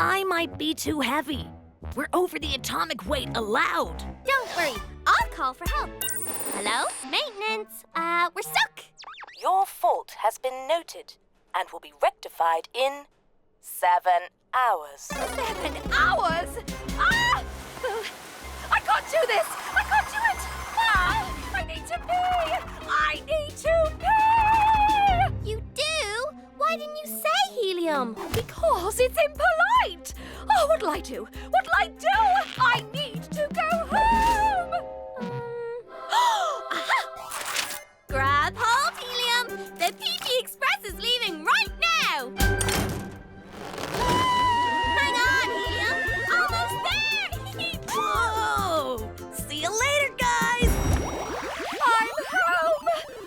I might be too heavy. We're over the atomic weight allowed. Don't worry, I'll call for help. Hello? Maintenance. We're stuck. Your fault has been noted and will be rectified in 7 hours. 7 hours? Ah! I can't do this! I can't do it! Ah! I need to pee! I need to pee! You do? Why didn't you say Helium? Because it's impolite! Oh, what'll I do? What'll I do? I need to go home! Grab hold, Helium! The pee-pee express